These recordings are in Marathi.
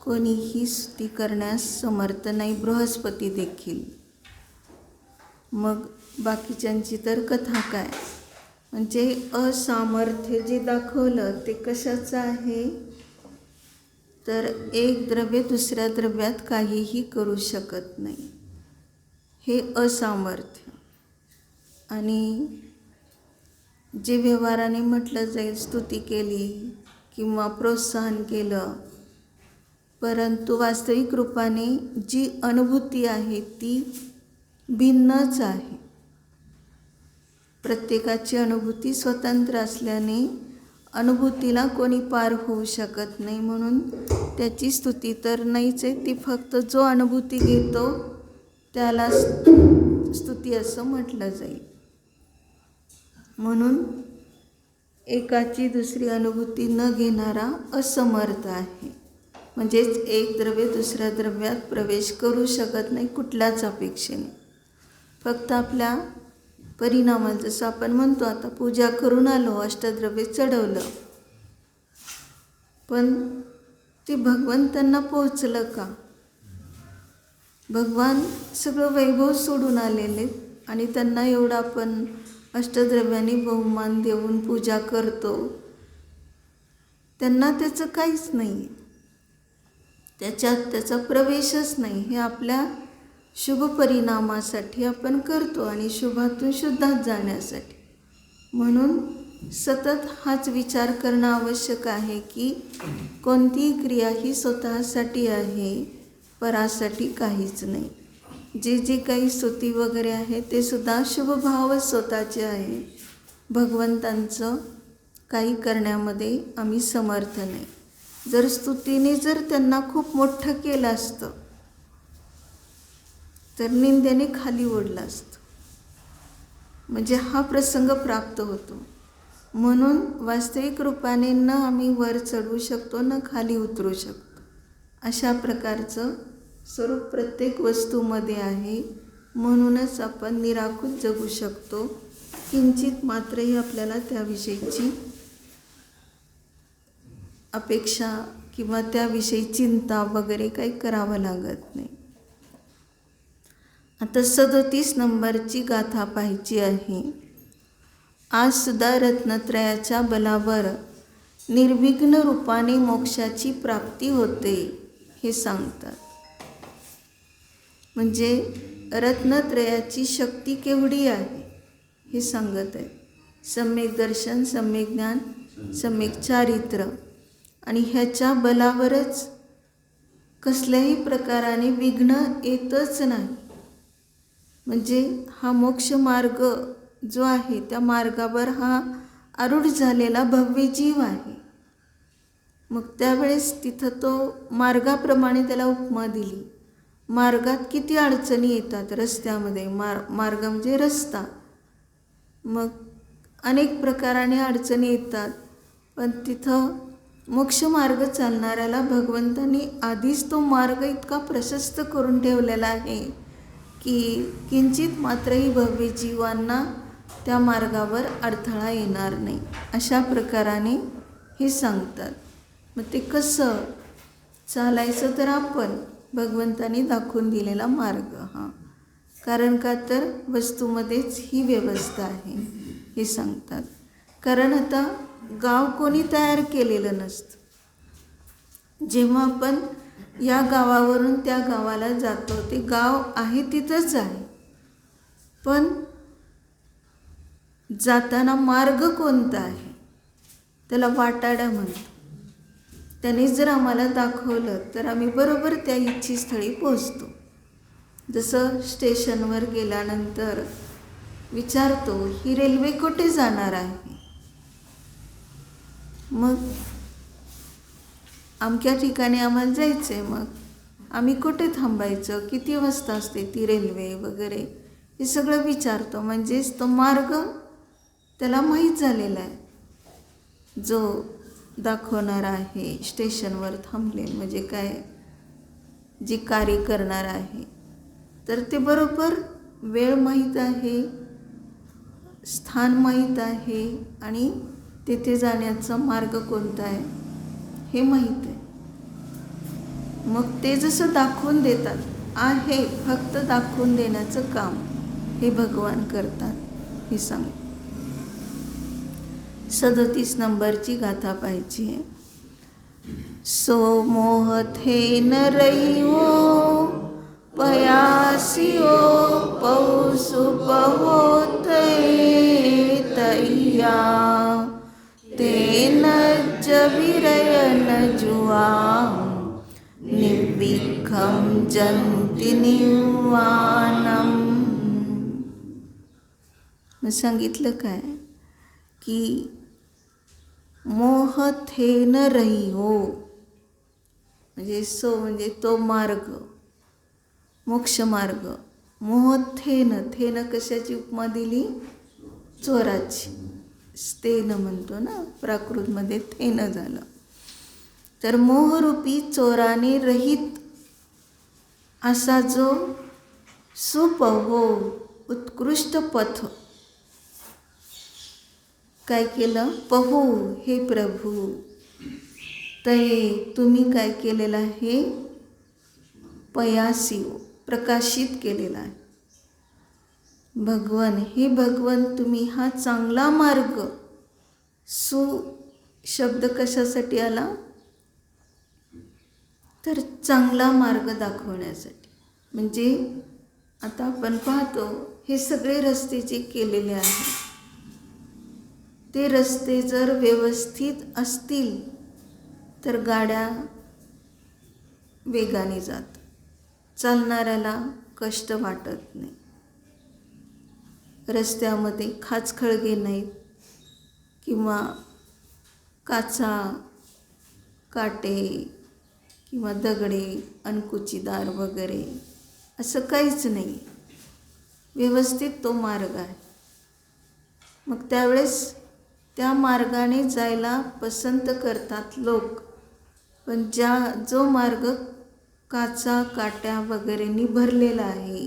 कोणीही स्तुती करण्यास समर्थ नाही, बृहस्पती देखील. मग बाकीच्यांची तर कथा काय. म्हणजे असामर्थ्य जे दाखवलं ते कशाचं आहे, तर एक द्रव्य दुसऱ्या द्रव्यात काहीही करू शकत नाही, हे असामर्थ्य. आणि जे व्यवहाराने म्हटलं जाईल, स्तुती केली किंवा प्रोत्साहन केलं, परंतु वास्तविक रूपाने जी अनुभूती आहे ती भिन्नच आहे. प्रत्येकाची अनुभूती स्वतंत्र असल्याने अनुभूतीला कोणी पार होऊ शकत नाही, म्हणून त्याची स्तुती तर नाहीच आहे. ती फक्त जो अनुभूती घेतो त्याला स्तुती असं म्हटलं जाईल. म्हणून एकाची दुसरी अनुभूती न घेणारा असमर्थ आहे. म्हणजेच एक द्रव्य दुसऱ्या द्रव्यात प्रवेश करू शकत नाही कुठल्याच अपेक्षेने. फक्त आपल्या परिणामात, जसं आपण म्हणतो आता पूजा करून आलो, अष्टद्रव्य चढवलं, पण ते भगवंतांना पोहोचलं का? भगवान सगळं वैभव सोडून आलेले आणि त्यांना एवढं आपण अष्टद्रव्याने बहुमान देऊन पूजा करतो, त्यांना त्याचं काहीच नाही, त्याच्यात त्याचा प्रवेशच नाही. हे आपल्या शुभ परिणामासाठी आपण करतो आणि शुभातून शुद्धात जाण्यासाठी. म्हणून सतत हाच विचार करणं आवश्यक आहे की कोणतीही क्रिया ही स्वतःसाठी आहे, परासाठी काहीच नाही. जे काही स्तुती वगैरे आहे ते सुद्धा शुभभावच स्वतःचे आहे. भगवंतांचं काही करण्यामध्ये आम्ही समर्थ नाही. जर स्तुतीने जर त्यांना खूप मोठं केलं असतं तर निंद्याने खाली ओढलं असतं, म्हणजे हा प्रसंग प्राप्त होतो. म्हणून वास्तविक रूपाने न आम्ही वर चढू शकतो न खाली उतरू शकतो, अशा प्रकारचं स्वरूप प्रत्येक वस्तूमध्ये आहे. म्हणूनच आपण निराकुल जगू शकतो. किंचित मात्रही आपल्याला त्याविषयीची अपेक्षा किंवा त्याविषयी चिंता वगैरे काही करावं लागत नाही. आता 37 नंबरची गाथा पाहायची आहे. आज सुद्धा रत्नत्रयाच्या बलावर निर्विघ्न रूपाने मोक्षाची प्राप्ती होते, हे सांगतात. म्हणजे रत्नत्रयाची शक्ती केवढी आहे हे सांगत आहे. सम्यक दर्शन, सम्यक ज्ञान, सम्यक चारित्र्य, आणि ह्याच्या बलावरच कसल्याही प्रकाराने विघ्न येतच नाही. म्हणजे हा मोक्ष मार्ग जो आहे त्या मार्गावर हा आरूढ झालेला भव्य जीव आहे. मग त्यावेळेस तिथं तो मार्गाप्रमाणे त्याला उपमा दिली. मार्गात किती अडचणी येतात रस्त्यामध्ये, मार्ग म्हणजे रस्ता, मग अनेक प्रकाराने अडचणी येतात. पण तिथं मोक्षमार्ग चालणाऱ्याला भगवंतांनी आधीच तो मार्ग इतका प्रशस्त करून ठेवलेला आहे की किंचित मात्रही भव्य जीवांना त्या मार्गावर अडथळा येणार नाही, अशा प्रकाराने हे सांगतात. मग ते कसं चालायचं, तर आपण भगवंतांनी दाखवून दिलेला मार्ग हा. कारण का, तर वस्तूमध्येच ही व्यवस्था आहे हे सांगतात. कारण आता गाव कोणी तयार केलेलं नसतं. जेव्हा आपण या गावावरून त्या गावाला जातो, ते गाव आहे तिथंच आहे, पण जाताना मार्ग कोणता आहे त्याला वाटाडा म्हणतो. त्याने जर आम्हाला दाखवलं तर आम्ही बरोबर त्या इच्छितस्थळी पोहोचतो. जसं स्टेशनवर गेल्यानंतर विचारतो ही रेल्वे कुठे जाणार आहे, मग अमक्या ठिकाणी आम्हाला जायचं आहे, मग आम्ही कुठे थांबायचं, किती वाजता असते ती रेल्वे वगैरे, हे सगळं विचारतो. म्हणजेच तो मार्ग त्याला माहीत झालेला आहे. जो दाखवणार आहे स्टेशनवर थांबले म्हणजे काय, जी कार्य करणार आहे, तर ते बरोबर वेळ माहीत आहे, स्थान माहीत आहे आणि तेथे जाण्याचा मार्ग कोणता आहे हे माहीत आहे. मग ते जसं दाखवून देतात आहे, फक्त दाखवून देण्याचं काम हे भगवान करतात हे सांग. 37 नंबरची गाथा पाहिजे आहे. सो मोह थे न रही हो पयासियो पौसुप होते तैया तेन जविरयन जुआ निर्विघ्नं जन्ति निर्वाणम. मग सांगितलं काय की मोह थे न रही हो, म्हणजे सो म्हणजे तो मार्ग, मोक्ष मार्ग. मोह थेन कशाची उपमा दिली? चोराची. स्तेन म्हणतो ना, प्राकृतमध्ये थेन झालं. तर मोहरूपी चोराने रहित असा जो सुपहो उत्कृष्ट पथ काय केलं? पहू हे प्रभू, ते तुम्ही काय केलेलं आहे? पयासी प्रकाशित केलेला आहे. भगवन हे भगवन तुम्ही हा चांगला मार्ग, सु शब्द कशासाठी आला? तर चांगला मार्ग दाखवण्यासाठी. म्हणजे आता आपण पाहतो हे सगळे रस्ते जे केलेले आहेत ते रस्ते जर व्यवस्थित असतील तर गाड्या वेगाने जातात, चालणाऱ्याला कष्ट वाटत नाही, रस्त्यामध्ये खाचखळगे नाहीत किंवा काचा काटे किंवा दगडे अनकुचीदार वगैरे असं काहीच नाही, व्यवस्थित तो मार्ग आहे. मग त्यावेळेस त्या मार्गाने जायला पसंत करतात लोक. पण जो मार्ग काचा काट्या वगैरेंनी भरलेला आहे,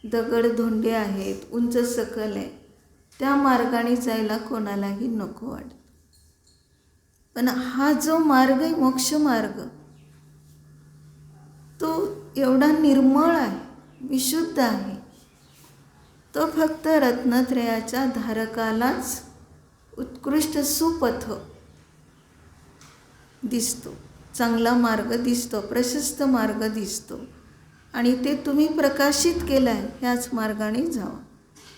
दगडधोंडे आहेत, उंच सकल आहे, त्या मार्गाने जायला कोणालाही नको वाटत. पण हा जो मार्ग आहे मोक्ष मार्ग, तो एवढा निर्मळ आहे, विशुद्ध आहे. तो फक्त रत्नत्रयाच्या धारकालाच उत्कृष्ट सुपथ दिसतो, चांगला मार्ग दिसतो, प्रशस्त मार्ग दिसतो. आणि ते तुम्ही प्रकाशित केलं आहे, ह्याच मार्गाने जावं.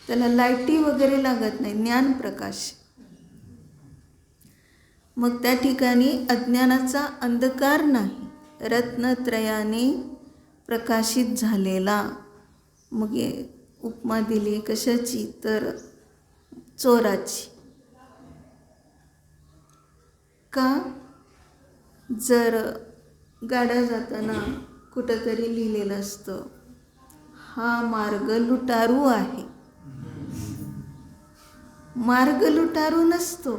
त्याला लाईटी वगैरे लागत नाही, ज्ञान प्रकाश. मग त्या ठिकाणी अज्ञानाचा अंधकार नाही, रत्नत्रयाने प्रकाशित झालेला. मग उपमा दिली कशाची? तर चोराची. का? जर गाड्या जाताना कुठंतरी लिहिलेलं असतं हा मार्ग लुटारू आहे, मार्ग लुटारू नसतो.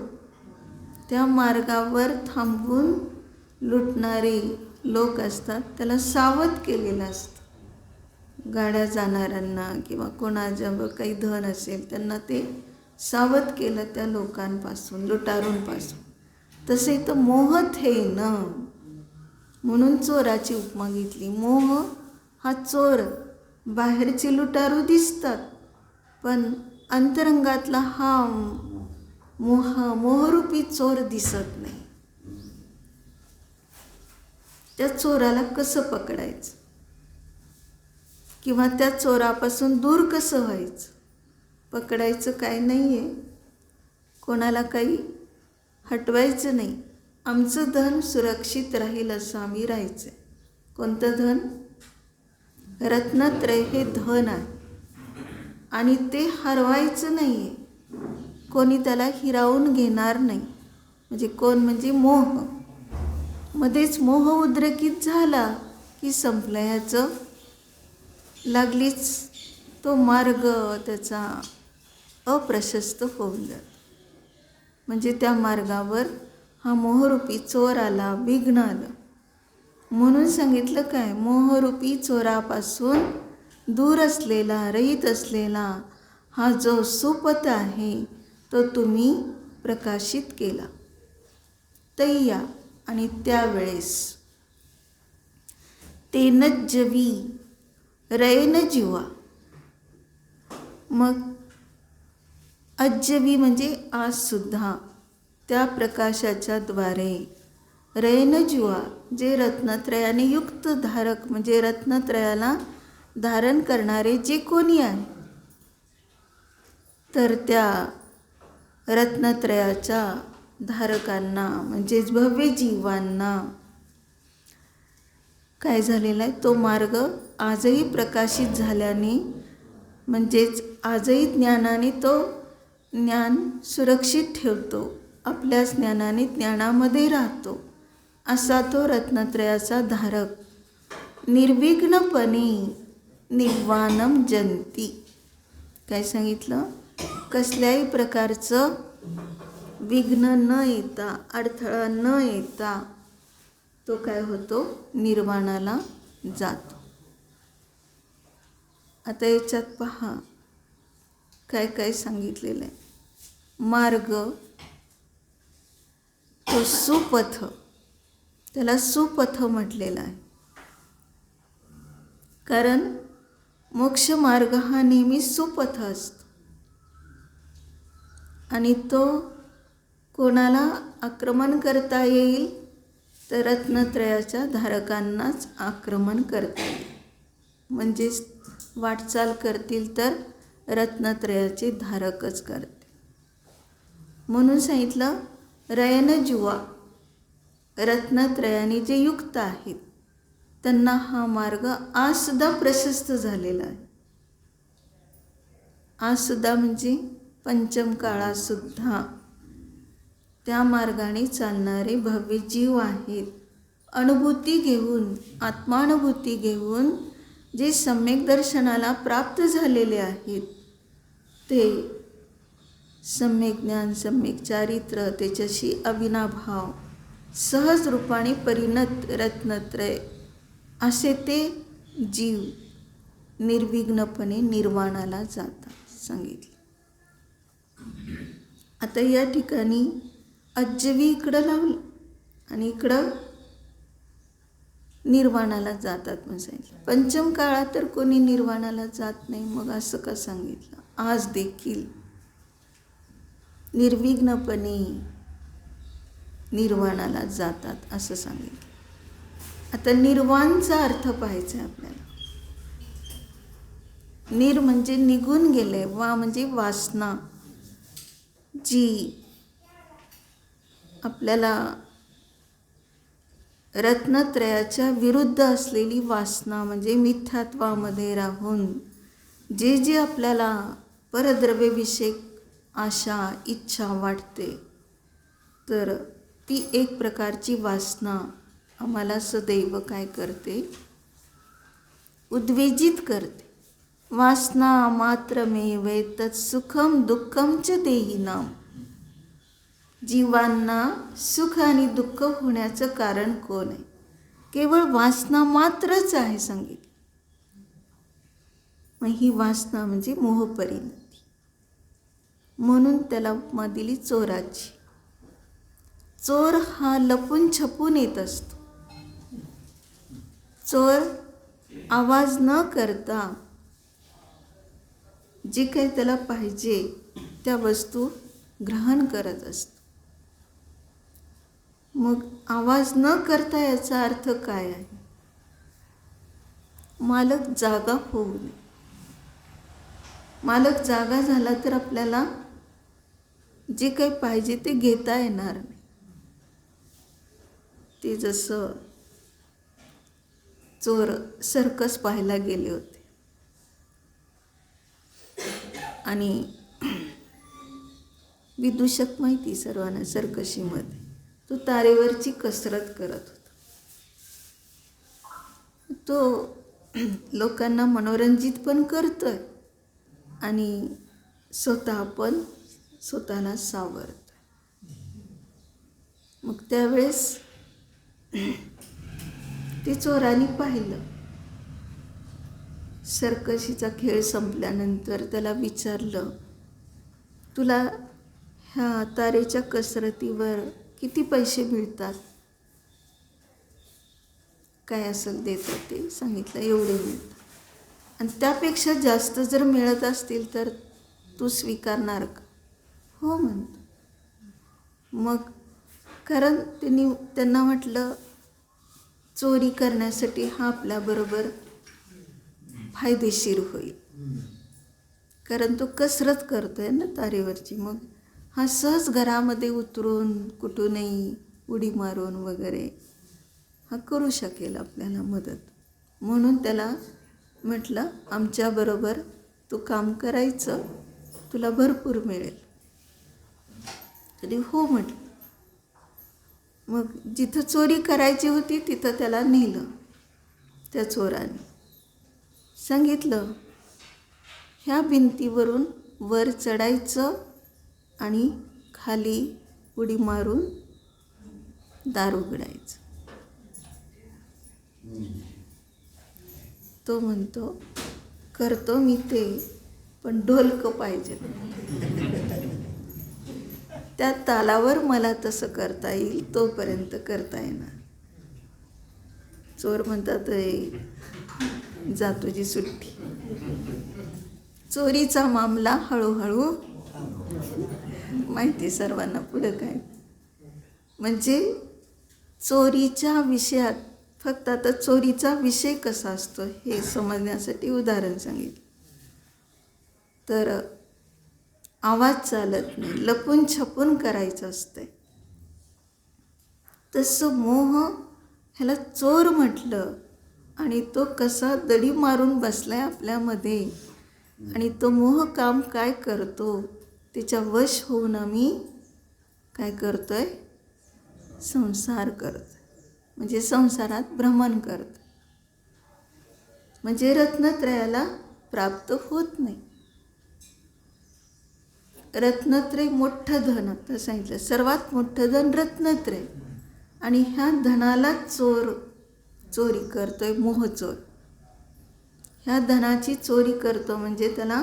त्या मार्गावर थांबून लुटणारे लोक असतात, त्याला सावध केलेलं असतं. गाड्या जाणाऱ्यांना किंवा कोणाजवळ काही धन असेल त्यांना ते सावध केलं त्या लोकांपासून, लुटारूंपासून. तसे तर मोह थे न, म्हणून चोराची उपमा घेतली. मोह हा चोर, बाहेरचे लुटारू दिसतात पण अंतरंगातला हा मोहरूपी चोर दिसत नाही. त्या चोराला कसं पकडायचं किंवा त्या चोरापासून दूर कसं व्हायचं? पकडायचं काय नाही आहे, कोणाला काही हटवायचं नाही. आमचं धन सुरक्षित राहील असं आम्ही राहायचं. कोणतं धन? रत्नत्रय हे धन आहे आणि ते हरवायचं नाही आहे, कोणी त्याला हिरावून घेणार नाही. म्हणजे कोण? म्हणजे मोह. मध्येच मोह उद्रेकित झाला की संपलं, ह्याचं लागलीच तो मार्ग त्याचा अप्रशस्त होऊन जातो. म्हणजे त्या मार्गावर हा मोहरूपी चोर आला, विघ्न आलं. म्हणून सांगितलं काय? मोहरूपी चोरापासून दूर असलेला, रहित असलेला हा जो सुपथ आहे तो तुम्ही प्रकाशित केला. तैया आणि त्यावेळेस तेनज्जवी रयेन जीवा. मग अज्जवी म्हणजे आजसुद्धा त्या प्रकाशाच्या द्वारे रयेन जीवा जे रत्नत्रयाने युक्त धारक म्हणजे रत्नत्रयाला धारण करणारे जे कोणी आहे, तर त्या रत्नत्रयाच्या धारकांना म्हणजेच भव्य जीवांना काय झालेला आहे, तो मार्ग आजही प्रकाशित झाल्याने म्हणजेच आजही ज्ञानाने तो ज्ञान सुरक्षित ठेवतो, आपल्याच ज्ञानाने ज्ञानामध्ये राहतो असा तो रत्नत्रयाचा धारक निर्विघ्नपणे निर्वाणम जंती. काय सांगितलं? कसल्याही प्रकारचं विघ्न न येता, अडथळा न येता तो काय होतो, निर्वाणाला जातो. आता याच्यात पहा काय काय सांगितलेलं आहे. मार्ग तो सुपथ, त्याला सुपथ म्हटलेला आहे. कारण मोक्ष मार्ग हा नेहमी सुपथ असतो आणि तो कोणाला आक्रमण करता येईल, तर रत्नत्रयाच्या धारकांनाच आक्रमण करता येईल. म्हणजेच वाटचाल करतील तर रत्नत्रयाचे धारकच करते. म्हणून सांगितलं रयन जुवा, रत्नत्रयाने जे युक्त आहेत त्यांना हा मार्ग आजसुद्धा प्रशस्त झालेला आहे. आजसुद्धा म्हणजे पंचम काळातसुद्धा त्या मार्गाने चालणारे भव्य जीव आहेत. अनुभूती घेऊन, आत्मानुभूती घेऊन जे सम्यक दर्शनाला प्राप्त झालेले आहेत, ते सम्यक ज्ञान, सम्यक चारित्र्य, त्याच्याशी अविनाभाव, सहज रूपाने परिणत रत्नत्रय असे ते जीव निर्विघ्नपणे निर्वाणाला जातात सांगितले. आता या ठिकाणी अज्जवी इकडं लावलं आणि इकडं निर्वाणाला जातात म्हणून सांगितलं. पंचम काळात तर कोणी निर्वाणाला जात नाही, मग असं का सांगितलं? आज देखील निर्विघ्नपणे निर्वाणाला जातात असं सांगितलं. आता निर्वाणचा अर्थ पाहायचा आहे आपल्याला. निर म्हणजे निघून गेले, वा म्हणजे वासना, जी आपल्याला रत्नत्रयाच्या विरुद्ध असलेली वासना म्हणजे मिथ्यात्वामध्ये राहून जे जे आपल्याला परद्रव्यविषयक आशा, इच्छा वाटते, तर ती एक प्रकारची वासना आम्हाला सदैव काय करते, उद्वेजित करते. वासना मात्रमेव तत्सुखम दुःखम च देहिनाम. जीवांना सुख आणि दुःख होण्याचं कारण कोण आहे? केवळ वासना मात्रच आहे सांगितलं. मग ही वासना म्हणजे मोहपरिणती. म्हणून त्याला उपमा दिली चोराची. चोर हा लपून छपून येत असतो. चोर आवाज न करता जे काही त्याला पाहिजे त्या वस्तू ग्रहण करत असतो. मग आवाज न करता याचा अर्थ काय आहे? मालक जागा होऊ नये. मालक जागा झाला तर आपल्याला जे काही पाहिजे ते घेता येणार नाही. ते जसं चोर सर्कस पाहायला गेले होते आणि विदूषक माहिती सर्वांना सर्कशीमध्ये, तो तारेवरची कसरत करत होता. तो लोकांना मनोरंजित पण करतोय आणि स्वतः पण स्वतःला सावरतोय. मग त्यावेळेस ते चोरांनी पाहिलं. सर्कशीचा खेळ संपल्यानंतर त्याला विचारलं, तुला ह्या तारेच्या कसरतीवर किती पैसे मिळतात? काय असेल देतं ते सांगितलं एवढे मिळतं. आणि त्यापेक्षा जास्त जर मिळत असतील तर तू स्वीकारणार का? हो म्हणतो. मग कारण त्यांना म्हटलं चोरी करण्यासाठी हा आपल्याबरोबर फायदेशीर होईल, कारण तो कसरत करतोय ना तारेवरची. मग हा सहज घरामध्ये उतरून कुठूनही उडी मारून वगैरे हा करू शकेल आपल्याला मदत. म्हणून त्याला म्हटलं आमच्याबरोबर तू काम करायचं, तुला भरपूर मिळेल. तरी हो म्हटलं. मग जिथं चोरी करायची होती तिथं त्याला नेलं. त्या चोराने सांगितलं ह्या भिंतीवरून वर चढायचं आणि खाली उडी मारून दार उघडायचं. तो म्हणतो करतो मी ते, पण ढोलकं पाहिजे. त्या तालावर मला तसं करता येईल, तोपर्यंत करता येणार. चोर म्हणतात जा तुझी सुट्टी. चोरीचा मामला हळूहळू माहिती सर्वांना पुढं काय. म्हणजे चोरीच्या विषयात फक्त आता चोरीचा विषय कसा असतो हे समजण्यासाठी उदाहरण सांगितलं. तर आवाज चालत नाही, लपून छपून करायचं असतंय. तसं मोह ह्याला चोर म्हटलं आणि तो कसा दडी मारून बसलाय आपल्यामध्ये. आणि तो मोह काम काय करतो, त्याच्या वश होऊन आम्ही काय करतोय, संसार करतोय. म्हणजे संसारात भ्रमण करतो. म्हणजे रत्नत्रयाला प्राप्त होत नाही. रत्नत्रय मोठं धन आता सांगितलं, सर्वात मोठं धन रत्नत्रय. आणि ह्या धनाला चोरी करतोय, मोहचोर. ह्या धनाची चोरी करतो म्हणजे त्याला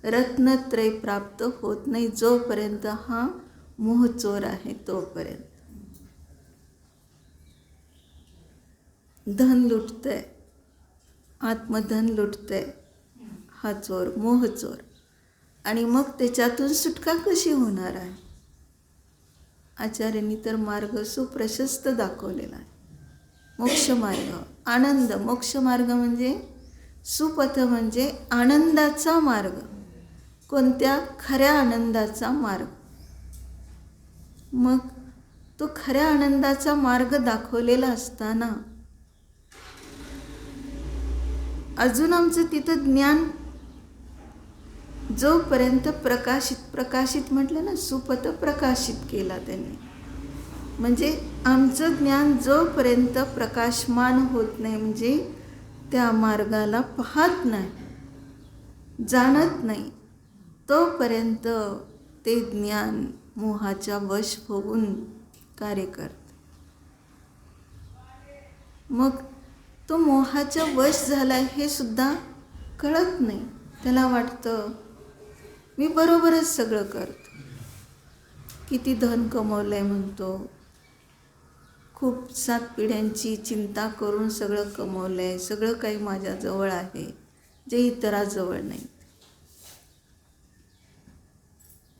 रत्नत्रय प्राप्त होत नाही जोपर्यंत हा मोहचोर आहे तोपर्यंत. धन लुटतंय, आत्मधन लुटतंय हा चोर, मोहचोर. आणि मग त्याच्यातून सुटका कशी होणार आहे? आचार्यांनी तर मार्ग सुप्रशस्त दाखवलेला आहे. मोक्षमार्ग, आनंद. मोक्षमार्ग म्हणजे सुपथ, म्हणजे आनंदाचा मार्ग. कोणत्या? खऱ्या आनंदाचा मार्ग. मग तो खऱ्या आनंदाचा मार्ग दाखवलेला असताना अजून आमचं तिथं ज्ञान जोपर्यंत प्रकाशित म्हटलं ना, सुपथ प्रकाशित केला त्यांनी. म्हणजे आमचं ज्ञान जोपर्यंत प्रकाशमान होत नाही, म्हणजे त्या मार्गाला पाहत नाही, जाणत नाही, तोपर्यंत ते ज्ञान मोहाच्या वश होऊन कार्य करते. मग तो मोहाच्या वश झाला हे सुद्धा कळत नाही. त्याला वाटतं मी बरोबरच सगळं करतो. किती धन कमवलंय म्हणतो, खूप 7 पिढ्यांची चिंता करून सगळं कमवलंय, सगळं काही माझ्याजवळ आहे जे इतराजवळ नाही.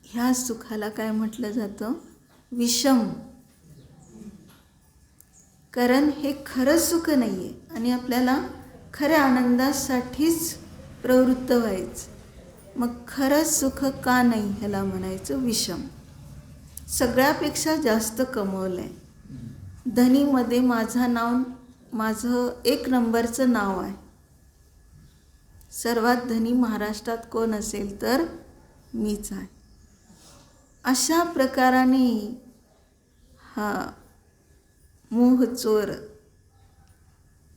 ह्या सुखाला काय म्हटलं जातं? विषम. कारण हे खरं सुख नाही आहे आणि आपल्याला खऱ्या आनंदासाठीच प्रवृत्त व्हायचं. मग खरं सुख का नाही ह्याला म्हणायचं विषम. सगळ्यापेक्षा जास्त कमवलं आहे. धनीमध्ये माझं 1 नंबरचं नाव आहे. सर्वात धनी महाराष्ट्रात कोण असेल तर मीच आहे. अशा प्रकाराने हा मोहचोर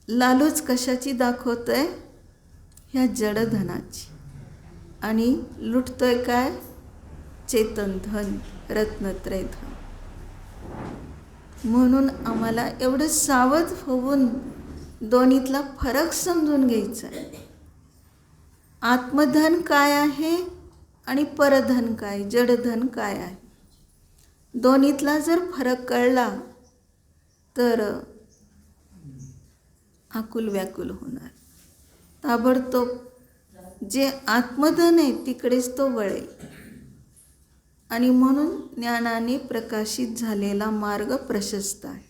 लालूच कशाची दाखवतोय? ह्या जडधनाची. आणि लुटतोय काय? चेतन धन, रत्नत्रय धन. म्हणून आम्हाला एवढं सावध होऊन दोन्हीतला फरक समजून घ्यायचा आहे. आत्मधन काय आहे आणि परधन काय, जडधन काय आहे. दोन्हीतला जर फरक कळला तर आकुल व्याकुल होणार. ताबडतोब जे आत्मधन आहे तिकडेच तो वळेल. आणि म्हणून ज्ञानाने प्रकाशित झालेला मार्ग प्रशस्त आहे.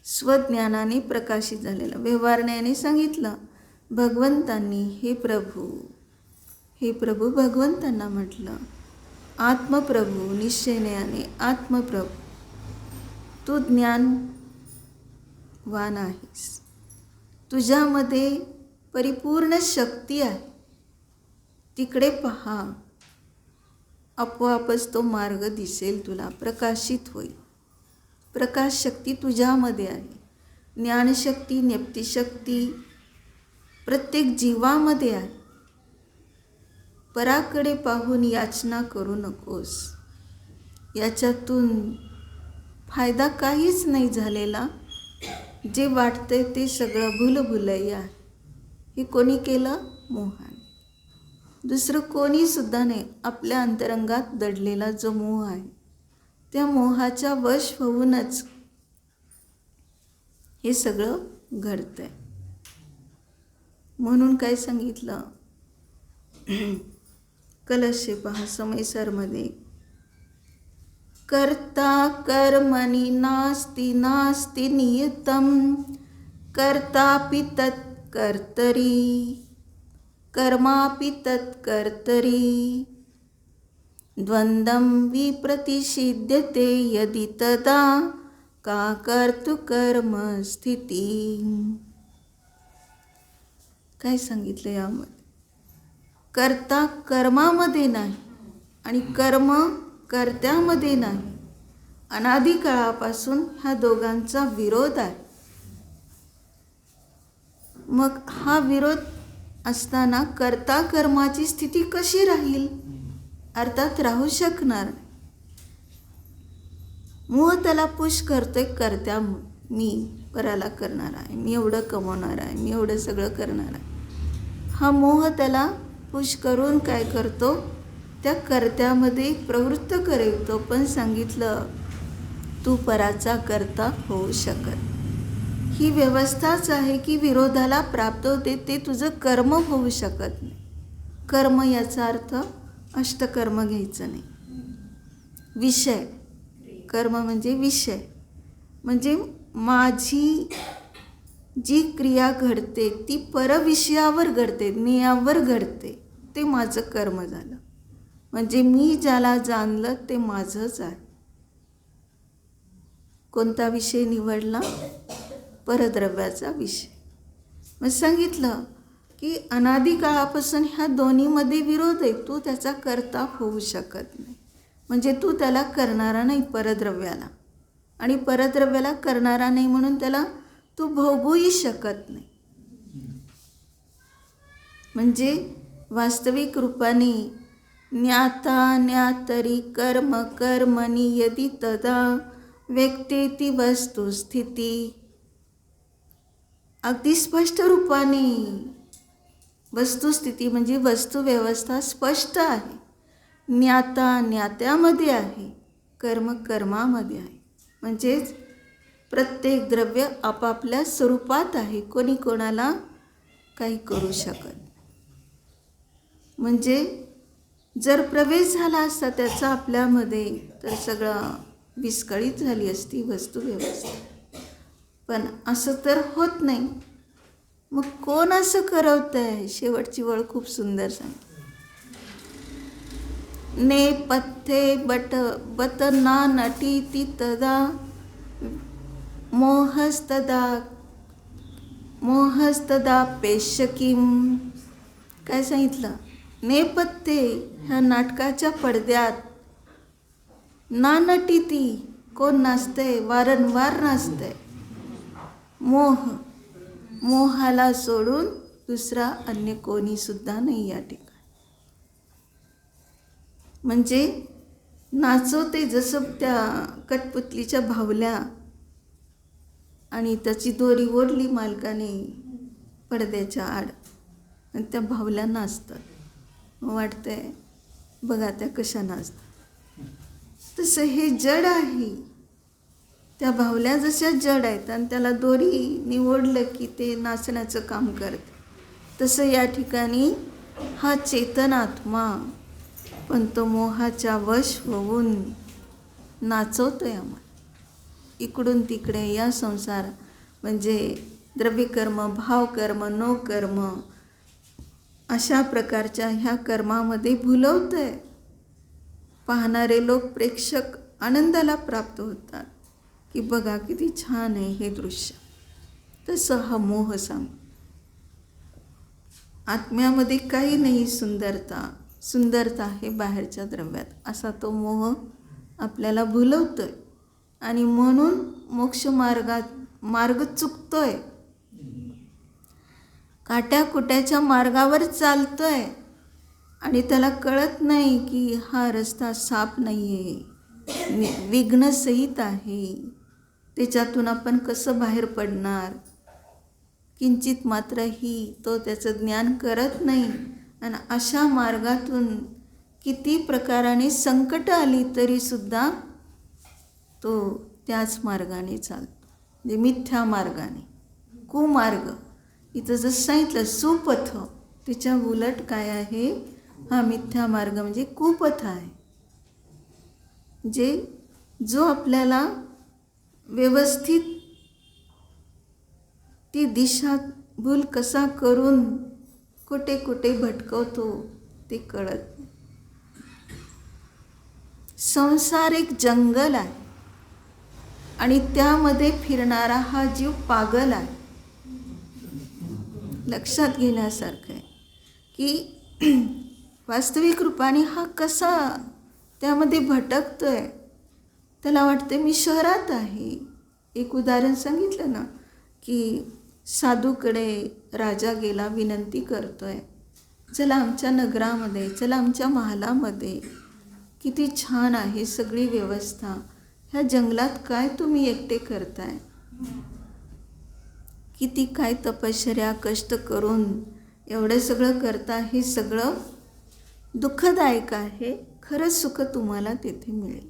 स्वज्ञानाने प्रकाशित झालेला. व्यवहारण्याने सांगितलं भगवंतांनी, हे प्रभू भगवंतांना म्हटलं, आत्मप्रभू, निश्चयाने आत्मप्रभू, तू ज्ञानवान आहेस, तुझ्यामध्ये परिपूर्ण शक्ती आहे, तिकडे पहा, आपोआपच तो मार्ग दिसेल तुला, प्रकाशित होईल. प्रकाश शक्ती तुझ्यामध्ये आहे. ज्ञानशक्ती, ज्ञप्तिशक्ती प्रत्येक जीवामध्ये आहे. पराकडे पाहून याचना करू नकोस. याच्यातून फायदा काहीच नाही झालेला. जे वाटतंय ते सगळं भुलभुलैया आहे. हे कोणी केलं? मोहाने. दुसरं कोणीसुद्धा नाही. आपल्या अंतरंगात दडलेला जो मोह आहे, त्या मोहाच्या वश होऊनच हे सगळं घडतंय. म्हणून काय सांगितलं? कलशे पहा समयसरमध्ये, कर्ता कर्मणि नास्ति नास्ति नियतम कर्तापि तत्कर्तरी कर्मापि तत्कर्तरी द्वंद्वं विप्रतिषिध्यते यदि तदा का कर्तु कर्म स्थिती. काय सांगितलं यामध्ये? कर्ता कर्मामध्ये नाही आणि कर्म कर्त्यामध्ये नाही. अनादी काळापासून ह्या दोघांचा विरोध आहे. मग हा विरोध असताना कर्ता कर्माची स्थिती कशी राहील? अर्थात राहू शकणार नाही. मोह त्याला पुश करतोय, कर्त्या मी पराला करणार आहे, मी एवढं कमवणार आहे, मी एवढं सगळं करणार आहे. हा मोह त्याला पुश करून काय करतो? त्या कर्त्यामध्ये प्रवृत्त करतो. पण सांगितलं तू पराचा कर्ता होऊ शकत. ही व्यवस्थाच आहे की विरोधाला प्राप्त होते, ते तुझं कर्म होऊ शकत नाही. कर्म याचा अर्थ अष्टकर्म घ्यायचं नाही. विषय, कर्म म्हणजे विषय, म्हणजे माझी जी क्रिया घडते ती परविषयावर घडते, ज्ञेयावर घडते, ते माझं कर्म झालं. म्हणजे मी ज्याला जाणलं ते माझंच आहे. कोणता विषय निवडला? परद्रव्याचा विषय. मग सांगितलं की अनादी काळापासून ह्या दोन्हीमध्ये विरोध आहे. तू त्याचा कर्ता होऊ शकत नाही. म्हणजे तू त्याला करणारा नाही परद्रव्याला, आणि परद्रव्याला करणारा नाही म्हणून त्याला तू भोगूही शकत नाही. म्हणजे वास्तविक रूपाने ज्ञाता ज्ञातरी कर्म कर्मणि यदि तदा व्यक्तेति वस्तुस्थिती. अगदी स्पष्ट रूपाने वस्तुस्थिती म्हणजे वस्तुव्यवस्था स्पष्ट आहे. ज्ञाता ज्ञात्यामध्ये आहे, कर्म कर्मामध्ये आहे. म्हणजेच प्रत्येक द्रव्य आपापल्या स्वरूपात आहे, कोणी कोणाला काही करू शकत. म्हणजे जर प्रवेश झाला असता त्याचा आपल्यामध्ये तर सगळं विस्कळीत झाली असती वस्तुव्यवस्था. पण असं तर होत नाही. मग कोण असं करवतंय? शेवटची वळ खूप सुंदर सांग. नेपथ्ये बत ना नटीति तदा मोहस्तदा पेश्य किम. काय सांगितलं? नेपथ्ये ह्या नाटकाच्या पडद्यात ना नटीती, कोण नाचतंय? वारंवार नाचतंय. मोहाला सोडून दुसरा अन्य कोणी सुद्धा नाही या ठिकाणी. म्हणजे नाचवते जसं त्या कठपुतलीच्या भावल्या, आणि त्याची दोरी ओढली मालकाने पडद्याच्या आड आणि त्या भावल्या नाचतात. वाटतंय बघा त्या कशा नाचतात. तसं हे जड आहे. त्या बाहुल्या जशा जड आहेत आणि त्याला दोरी निवडलं की ते नाचण्याचं काम करते, तसं या ठिकाणी हा चेतन आत्मा पण तो मोहाच्या वश होऊन नाचवतोय आम्हाला इकडून तिकडे. या संसार म्हणजे द्रव्यकर्म, भावकर्म, नो कर्म अशा प्रकारच्या ह्या कर्मामध्ये भुलवतंय. पाहणारे लोक, प्रेक्षक आनंदाला प्राप्त होतात की बघा किती छान आहे हे दृश्य. तसं हा मोह सांग. आत्म्यामध्ये काही नाही सुंदरता हे बाहेरच्या द्रव्यात असा तो मोह आपल्याला भुलवतोय आणि म्हणून मार्ग चुकतोय. काट्याकुट्याच्या मार्गावर चालतोय आणि त्याला कळत नाही की हा रस्ता साफ नाही आहे, विघ्नसहित आहे. त्याच्यातून आपण कसं बाहेर पडणार किंचित मात्रही तो त्याचं ज्ञान करत नाही. आणि अशा मार्गातून किती प्रकाराने संकट आली तरीसुद्धा तो त्याच मार्गाने चालतो, म्हणजे मिथ्या मार्गाने. कुमार्ग इथं जसं सांगितलं सुपथ, त्याच्या उलट काय आहे, हा मिथ्या मार्ग म्हणजे कुपथ आहे. जो आपल्याला व्यवस्थित ती दिशा भूल कसा करून कुठे कुठे भटकवतो ते कळत नाही. संसार एक जंगल आहे आणि त्यामध्ये फिरणारा हा जीव पागल आहे. लक्षात घेण्यासारखं आहे की वास्तविक रूपाने हा कसा त्यामध्ये भटकतोय. त्याला वाटते मी शहरात आहे. एक उदाहरण सांगितलं ना की साधूकडे राजा गेला, विनंती करतोय, चला आमच्या नगरामध्ये, चला आमच्या महालामध्ये, किती छान आहे सगळी व्यवस्था, ह्या जंगलात काय तुम्ही एकटे करताय, किती काय तपश्चर्या कष्ट करून एवढं सगळं करता, हे सगळं दुःखदायक आहे, खरंच सुख तुम्हाला तेथे मिळेल.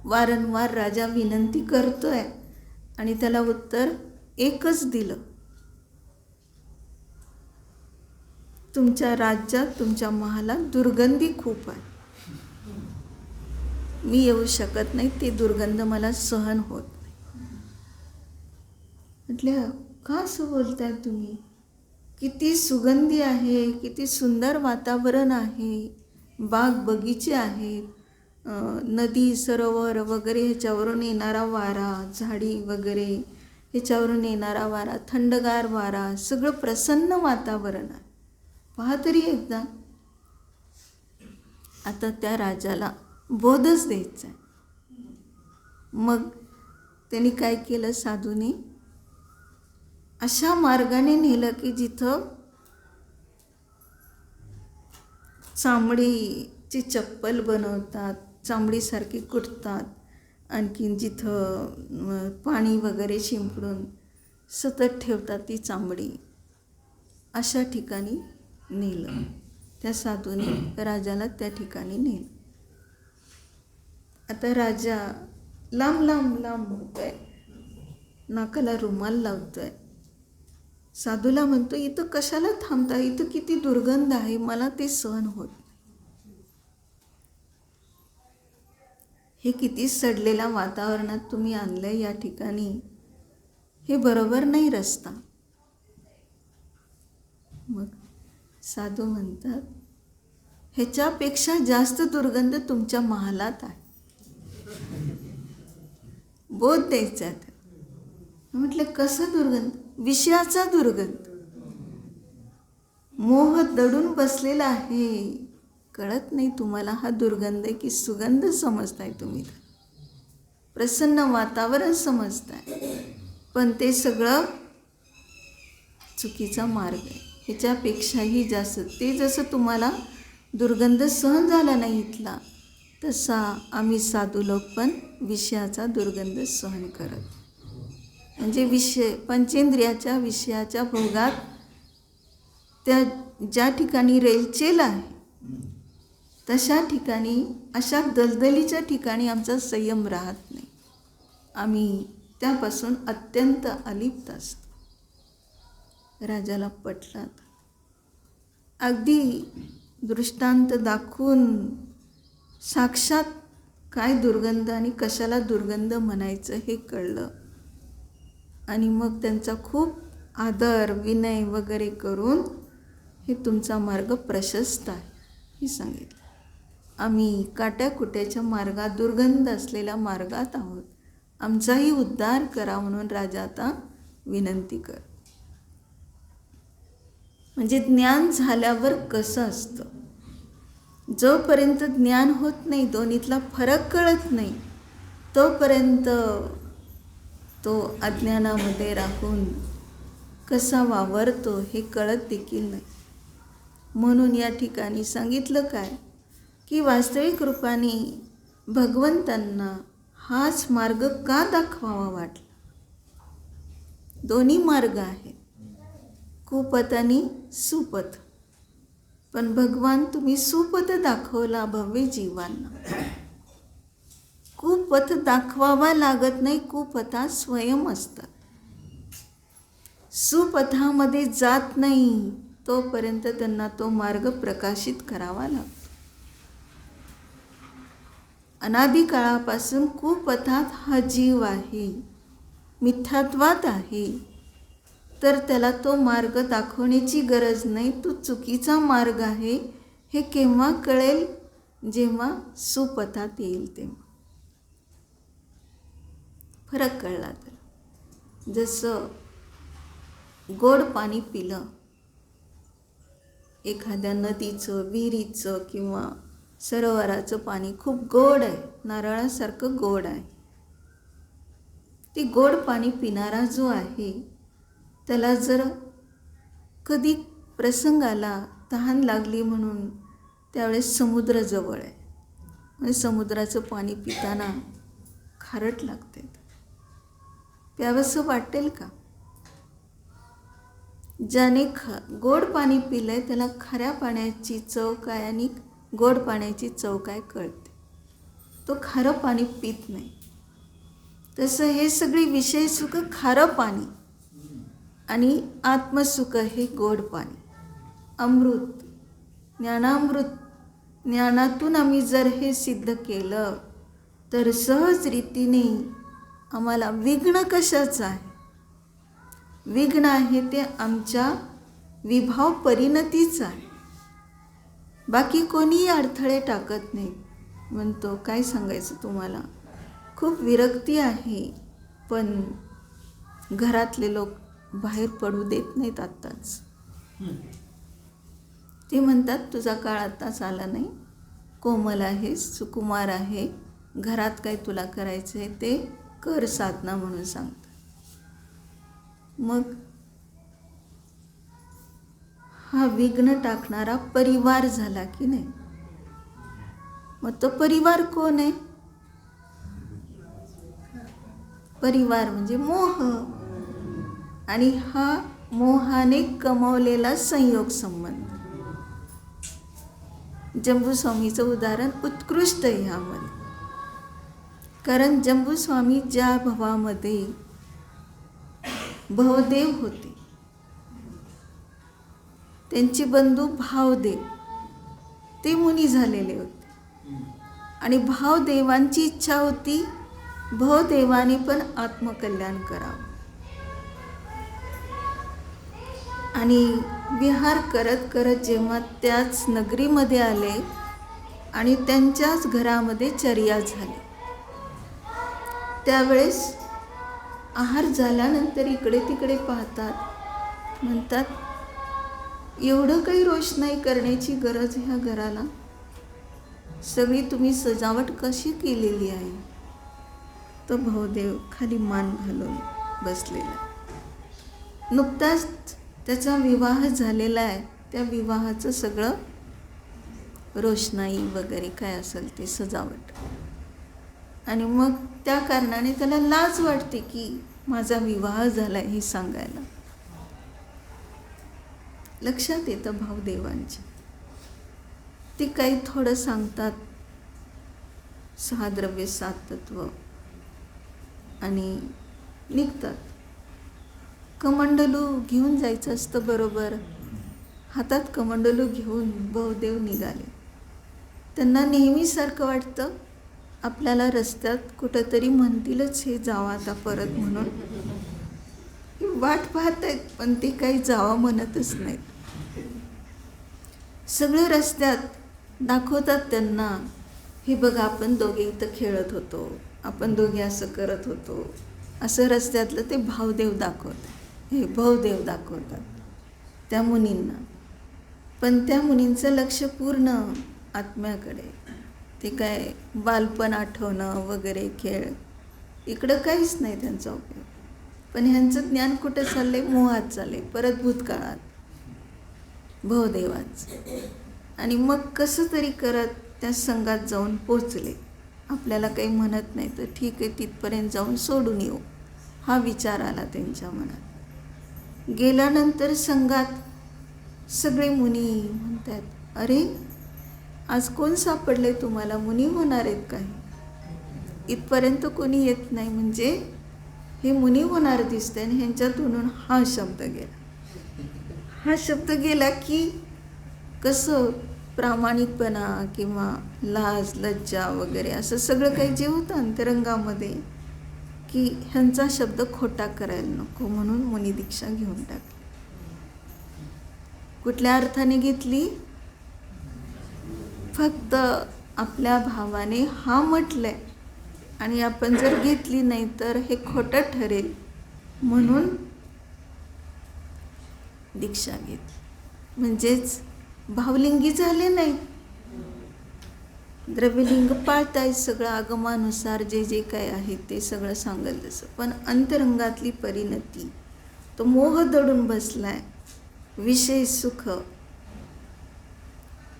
वारंवार राजा विनंती करतोय आणि त्याला उत्तर एकच दिलं, तुमच्या राज्यात, तुमच्या महालात दुर्गंधी खूप आहे, मी येऊ शकत नाही, ते दुर्गंध मला सहन होत नाही. म्हटलं का असं बोलताय तुम्ही, किती सुगंधी आहे, किती सुंदर वातावरण आहे, बाग बगीचे आहेत, नदी सरोवर वगैरे ह्याच्यावरून येणारा वारा, झाडी वगैरे ह्याच्यावरून येणारा वारा, थंडगार वारा, सगळं प्रसन्न वातावरण आहे, पहा तरी एकदा. आता त्या राजाला बोधच द्यायचा आहे. मग त्यांनी काय केलं, साधूने अशा मार्गाने नेलं की जिथं चामडीची चप्पल बनवतात, चामडीसारखी कुटतात, आणखीन जिथं पाणी वगैरे शिंपडून सतत ठेवतात ती चामडी, अशा ठिकाणी नेलं. त्या साधूने राजाला त्या ठिकाणी नेलं. आता राजा लांब होतोय, नाकाला रुमाल लावतोय. साधूला म्हणतो, इथं कशाला थांबता, इथं किती दुर्गंध आहे, मला ते सहन होत. हे किती सडलेल्या वातावरणात तुम्ही आणलंय या ठिकाणी, हे बरोबर नाही रस्ता. मग साधू म्हणतात, ह्याच्यापेक्षा जास्त दुर्गंध तुमच्या महालात आहे, बोध द्यायचा आहे. म्हटलं कसं दुर्गंध, विषयाचा दुर्गंध, मोह दडून बसलेला आहे, कळत नाही तुम्हाला हा दुर्गंध आहे की सुगंध समजताय तुम्ही, प्रसन्न वातावरण समजताय, पण ते सगळं चुकीचा मार्ग आहे. ह्याच्यापेक्षाही जास्त, ते जसं तुम्हाला दुर्गंध सहन झाला नाही इथला, तसा आम्ही साधू लोक पण विषयाचा दुर्गंध सहन करत. म्हणजे विषय, पंचेंद्रियाच्या विषयाच्या भोगात त्या ज्या ठिकाणी रेलचेल आहे तशा ठिकाणी, अशा दलदलीच्या ठिकाणी आमचा संयम राहत नाही. आम्ही त्यापासून अत्यंत अलिप्त असतो. राजाला पटलं. अगदी दृष्टांत दाखवून साक्षात काय दुर्गंध आणि कशाला दुर्गंध म्हणायचं हे कळलं. आणि मग त्यांचा खूप आदर विनय वगैरे करून हे तुमचा मार्ग प्रशस्त आहे हे सांगितलं. आम्ही काट्याकुट्याच्या मार्गात, दुर्गंध असलेल्या मार्गात आहोत, आमचाही उद्धार करा म्हणून राजा आता विनंती कर. म्हणजे ज्ञान झाल्यावर कसं असतं, जोपर्यंत ज्ञान होत नाही, दोन्हीतला फरक कळत नाही, तोपर्यंत तो अज्ञानामध्ये राहून कसा वावरतो हे कळत देखील नाही. म्हणून या ठिकाणी सांगितलं काय की वास्तविक रूपाने भगवंतांना हाच मार्ग का दाखवावा वाटला. दोन्ही मार्ग आहेत, कुपथ आणि सुपथ. पण भगवान तुम्ही सुपथ दाखवला भव्य जीवांना. कुपथ दाखवावा लागत नाही, कुपथा स्वयं असतात. सुपथामध्ये जात नाही तोपर्यंत त्यांना तो मार्ग प्रकाशित करावा लागतो. अनादी काळापासून कुपथात हा जीव आहे, मिथ्यात्वात आहे, तर त्याला तो मार्ग दाखवण्याची गरज नाही. तो चुकीचा मार्ग आहे हे केव्हा कळेल, जेव्हा सुपथात येईल तेव्हा. फरक कळला तर. जसं गोड पाणी पिलं, एखाद्या नदीचं, विहिरीचं किंवा सरोवराचं पाणी खूप गोड आहे, नारळासारखं गोड आहे. ते गोड पाणी पिणारा जो आहे त्याला जर कधी प्रसंग आला, तहान लागली म्हणून, त्यावेळेस समुद्र जवळ आहे, म्हणजे समुद्राचं पाणी पिताना खारट लागते, प्यावंसं वाटेल का? ज्याने गोड पाणी पिलंय त्याला खऱ्या पाण्याची चव काय आणि गोड पाण्याची चव काय कळते. तो खारं पाणी पित नाही. तसं हे सगळी विषय सुख खारं पाणी आणि आत्मसुख हे गोड पाणी, अमृत, ज्ञानामृत. ज्ञानातून आम्ही जर हे सिद्ध केलं तर सहज रीतीने आम्हाला विघ्न कशाचं आहे? विघ्न आहे ते आमच्या विभाव परिणतीचं आहे. बाकी कोणीही अडथळे टाकत नाही. म्हणतो काय सांगायचं तुम्हाला, खूप विरक्ती आहे, पण घरातले लोक बाहेर पडू देत नाहीत आत्ताच. ते म्हणतात तुझा काळ आत्ताच आला नाही, कोमल आहे, सुकुमार आहे, घरात काय तुला करायचं आहे ते कर साधना म्हणून सांगतात. मग हा विघ्न टाकणारा परिवार झाला की नाही. मग तो परिवार कोण आहे? परिवार म्हणजे मोह, आणि हा मोहाने कमावलेला संयोग संबंध. जंबूस्वामीचं उदाहरण उत्कृष्ट आहे ह्यामध्ये. कारण जंबूस्वामी ज्या भवामध्ये भवदेव होते, त्यांचे बंधू भावदेव ते मुनी झालेले होते, आणि भावदेवांची इच्छा होती भवदेवाने पण आत्मकल्याण करावं. आणि विहार करत करत जेव्हा त्याच नगरीमध्ये आले आणि त्यांच्याच घरामध्ये चर्या झाली, त्यावेळेस आहार झाल्यानंतर इकडे तिकडे पाहतात, म्हणतात एवढं काही रोषणाई करण्याची गरज ह्या घराला, सगळी तुम्ही सजावट कशी केलेली आहे. तो भवदेव खाली मान घालून बसलेला. नुकताच त्याचा विवाह झालेला आहे, त्या विवाहाचं सगळं रोषणाई वगैरे काय असेल ते सजावट, आणि मग त्या कारणाने त्याला लाज वाटते की माझा विवाह झाला हे सांगायला. लक्षात येतं भावदेवांच्या. ते काही थोडं सांगतात, 6 द्रव्य 7 तत्व, आणि निघतात. कमंडलू घेऊन जायचं असतं बरोबर. हातात कमंडलू घेऊन बहुदेव निघाले. त्यांना नेहमीसारखं वाटतं आपल्याला रस्त्यात कुठंतरी म्हणतीलच हे जावं आता परत म्हणून. वाट पाहत आहेत पण ते काही जावं म्हणतच नाहीत. सगळे रस्त्यात दाखवतात त्यांना, हे बघा आपण दोघे इथं खेळत होतो, आपण दोघे असं करत होतो, असं रस्त्यातलं ते भावदेव दाखवतात, हे भावदेव दाखवतात त्या मुनींना. पण त्या मुनींचं लक्ष पूर्ण आत्म्याकडे. ते काय बालपण आठवणं वगैरे खेळ इकडं काहीच नाही त्यांचा उपयोग. पण ह्यांचं ज्ञान कुठं चाललंय? मोहात चाललंय, परत भूतकाळात, भवदेवाचं. आणि मग कसं तरी करत त्या संघात जाऊन पोचले. आपल्याला काही म्हणत नाही तर ठीक आहे, तिथपर्यंत जाऊन सोडून येऊ, हा विचार आला त्यांच्या मनात. गेल्यानंतर संघात सगळे मुनी म्हणतात, अरे आज कोण सापडले तुम्हाला? मुनी होणार आहेत काही? इथपर्यंत कोणी येत नाही, म्हणजे हे मुनी होणार दिसतंय. आणि ह्यांच्यातून हा शब्द गेला. हा शब्द गेला की कसं प्रामाणिकपणा किंवा लाज लज्जा वगैरे असं सगळं काही जे होतं अंतरंगामध्ये, की ह्यांचा शब्द खोटा करायला नको म्हणून मुनी दीक्षा घेऊन टाकली. कुठल्या अर्थाने घेतली? फक्त आपल्या भावाने हा म्हटलंय आणि आपण जर घेतली नाही तर हे खोटं ठरेल म्हणून दीक्षा घेतली. म्हणजेच भावलिंगी झाले नाही, द्रव्यलिंग पाळताय, सगळं आगमानुसार जे जे काय आहे ते सगळं सांगेल तसं. पण अंतरंगातली परिणती, तो मोह दडून बसलाय, विषय सुख,